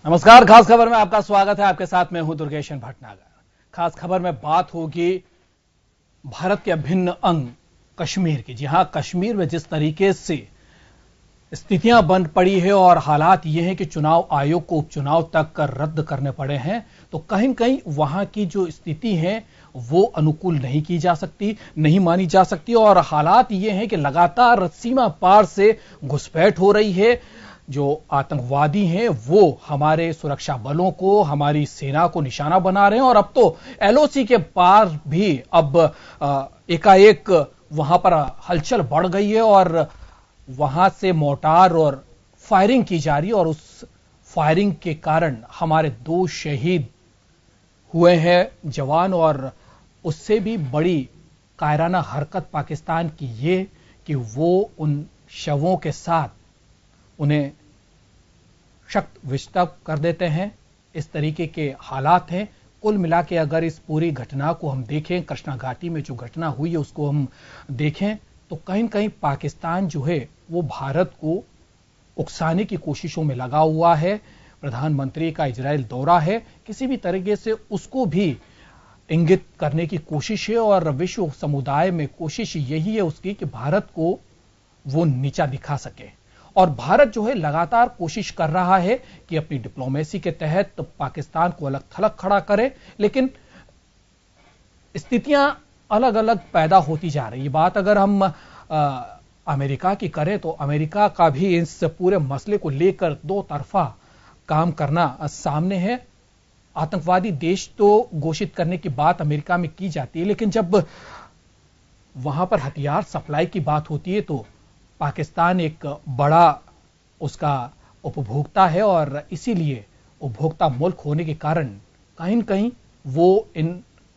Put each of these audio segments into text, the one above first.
नमस्कार, खास खबर में आपका स्वागत है। आपके साथ मैं हूं दुर्गेशन भटनागर। खास खबर में बात होगी भारत के अभिन्न अंग कश्मीर की। जी हां, कश्मीर में जिस तरीके से स्थितियां बन पड़ी है और हालात ये हैं कि चुनाव आयोग को उपचुनाव तक रद्द करने पड़े हैं, तो कहीं न कहीं वहां की जो स्थिति है वो अनुकूल नहीं की जा सकती, नहीं मानी जा सकती। और हालात ये हैं कि लगातार सीमा पार से घुसपैठ हो रही है। जो आतंकवादी हैं वो हमारे सुरक्षा बलों को, हमारी सेना को निशाना बना रहे हैं। और अब तो एलओसी के पार भी अब एकाएक वहां पर हलचल बढ़ गई है और वहां से मोर्टार और फायरिंग की जा रही है। और उस फायरिंग के कारण हमारे 2 शहीद हुए हैं जवान। और उससे भी बड़ी कायराना हरकत पाकिस्तान की ये कि वो उन शवों के साथ उन्हें शक्त विस्तव कर देते हैं। इस तरीके के हालात हैं। कुल मिला के अगर इस पूरी घटना को हम देखें, कृष्णा घाटी में जो घटना हुई है उसको हम देखें, तो कहीं न कहीं पाकिस्तान जो है वो भारत को उकसाने की कोशिशों में लगा हुआ है। प्रधानमंत्री का इजराइल दौरा है, किसी भी तरीके से उसको भी इंगित करने की कोशिश है। और विश्व समुदाय में कोशिश यही है उसकी कि भारत को वो नीचा दिखा सके। और भारत जो है लगातार कोशिश कर रहा है कि अपनी डिप्लोमेसी के तहत पाकिस्तान को अलग थलग खड़ा करे, लेकिन स्थितियां अलग अलग पैदा होती जा रही है। बात अगर हम अमेरिका की करें तो अमेरिका का भी इस पूरे मसले को लेकर 2 तरफा काम करना सामने है। आतंकवादी देश तो घोषित करने की बात अमेरिका में की जाती है, लेकिन जब वहां पर हथियार सप्लाई की बात होती है तो पाकिस्तान एक बड़ा उसका उपभोक्ता है। और इसीलिए उपभोक्ता मुल्क होने के कारण कहीं न कहीं वो इन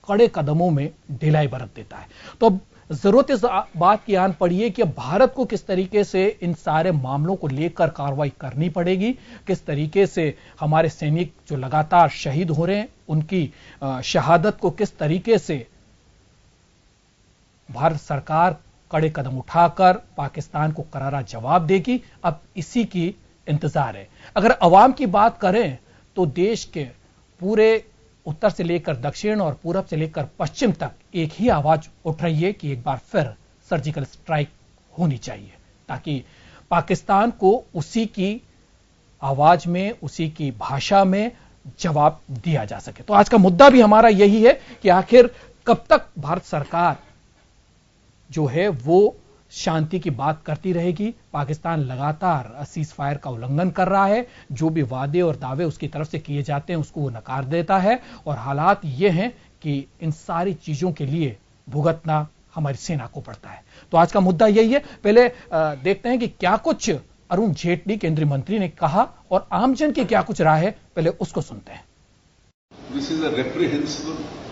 कड़े कदमों में ढिलाई बरत देता है। तो अब जरूरत इस बात की आन पड़ी है कि भारत को किस तरीके से इन सारे मामलों को लेकर कार्रवाई करनी पड़ेगी, किस तरीके से हमारे सैनिक जो लगातार शहीद हो रहे हैं उनकी शहादत को किस तरीके से भारत सरकार कड़े कदम उठाकर पाकिस्तान को करारा जवाब देगी। अब इसी की इंतजार है। अगर अवाम की बात करें तो देश के पूरे उत्तर से लेकर दक्षिण और पूरब से लेकर पश्चिम तक एक ही आवाज उठ रही है कि एक बार फिर सर्जिकल स्ट्राइक होनी चाहिए, ताकि पाकिस्तान को उसी की आवाज में, उसी की भाषा में जवाब दिया जा सके। तो आज का मुद्दा भी हमारा यही है कि आखिर कब तक भारत सरकार जो है वो शांति की बात करती रहेगी। पाकिस्तान लगातार सीज फायर का उल्लंघन कर रहा है। जो भी वादे और दावे उसकी तरफ से किए जाते हैं उसको वो नकार देता है। और हालात ये हैं कि इन सारी चीजों के लिए भुगतना हमारी सेना को पड़ता है। तो आज का मुद्दा यही है। पहले देखते हैं कि क्या कुछ अरुण जेटली केंद्रीय मंत्री ने कहा और आमजन की क्या कुछ राय है, पहले उसको सुनते हैं। This is a reprehensible